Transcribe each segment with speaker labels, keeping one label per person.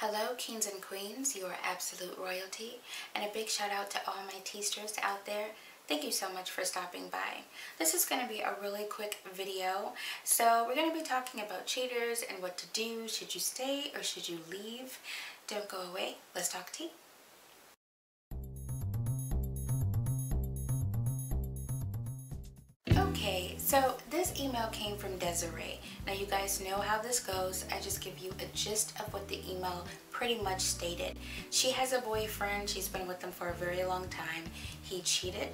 Speaker 1: Hello, kings and queens. You are absolute royalty. And a big shout out to all my teasters out there. Thank you so much for stopping by. This is going to be a really quick video. So we're going to be talking about cheaters and what to do. Should you stay or should you leave? Don't go away. Let's talk tea. Okay, so this email came from Desiree. Now you guys know how this goes. I just give you a gist of what the email pretty much stated. She has a boyfriend. She's been with him for a very long time. He cheated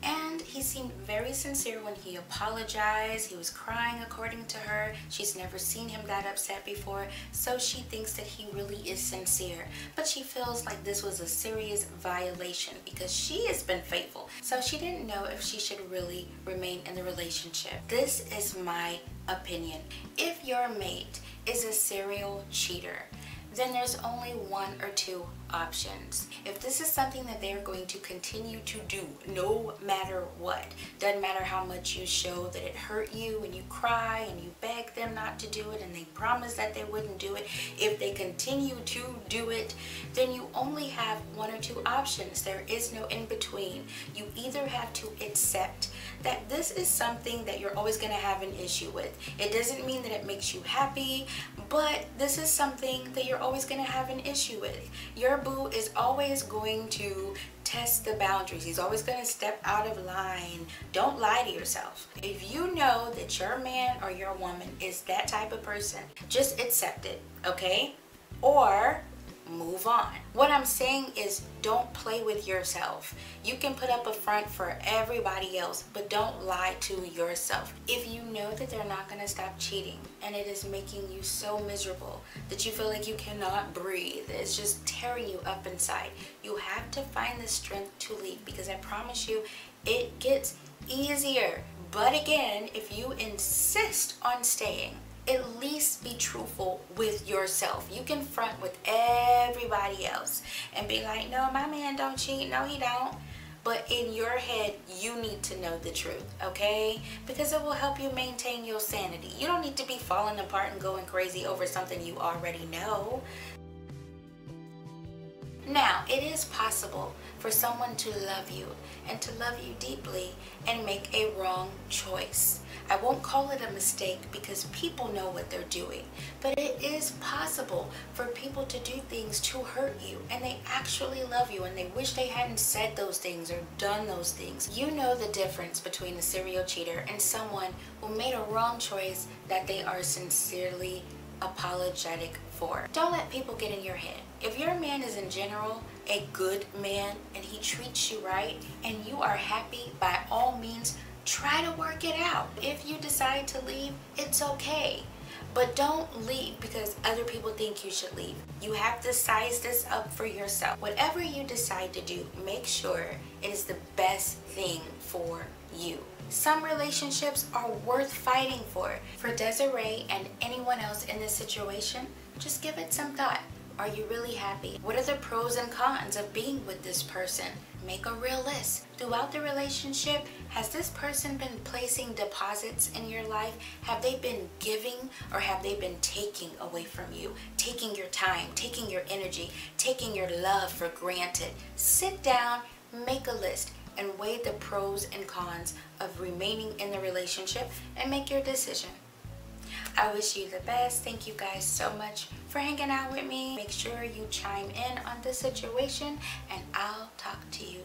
Speaker 1: and he seemed very sincere when he apologized. He was crying according to her. She's never seen him that upset before, so she thinks that he really is sincere. But she feels like this was a serious violation because she has been faithful. So she didn't know if she should really remain in the relationship. This is my opinion. If your mate is a serial cheater, then there's only one or two options. If this is something that they're going to continue to do no matter what, doesn't matter how much you show that it hurt you and you cry and you beg them not to do it and they promise that they wouldn't do it, if they continue to do it, then you only have one or two options. There is no in between. You either have to accept that this is something that you're always going to have an issue with. It doesn't mean that it makes you happy, but this is something that you're always going to have an issue with. Your boo is always going to test the boundaries. He's always going to step out of line. Don't lie to yourself. If you know that your man or your woman is that type of person, just accept it, okay? Or move on. What I'm saying is don't play with yourself. You can put up a front for everybody else, but don't lie to yourself. If you know that they're not going to stop cheating and it is making you so miserable that you feel like you cannot breathe, it's just tearing you up inside, you have to find the strength to leave, because I promise you it gets easier. But again, if you insist on staying, at least be truthful with yourself. You can front with everybody else and be like, no, my man don't cheat, no he don't. But in your head, you need to know the truth, okay? Because it will help you maintain your sanity. You don't need to be falling apart and going crazy over something you already know. Now, it is possible for someone to love you and to love you deeply and make a wrong choice. I won't call it a mistake because people know what they're doing, but it is possible for people to do things to hurt you and they actually love you and they wish they hadn't said those things or done those things. You know the difference between a serial cheater and someone who made a wrong choice that they are sincerely apologetic for. Don't let people get in your head. If your man is in general a good man and he treats you right and you are happy, by all means try to work it out. If you decide to leave, it's okay. But don't leave because other people think you should leave. You have to size this up for yourself. Whatever you decide to do, make sure it is the best thing for you. Some relationships are worth fighting for. For Desiree and anyone else in this situation, just give it some thought. Are you really happy? What are the pros and cons of being with this person? Make a real list. Throughout the relationship, has this person been placing deposits in your life? Have they been giving or have they been taking away from you? Taking your time, taking your energy, taking your love for granted. Sit down, make a list, and weigh the pros and cons of remaining in the relationship and make your decision. I wish you the best. Thank you guys so much for hanging out with me. Make sure you chime in on this situation and I'll talk to you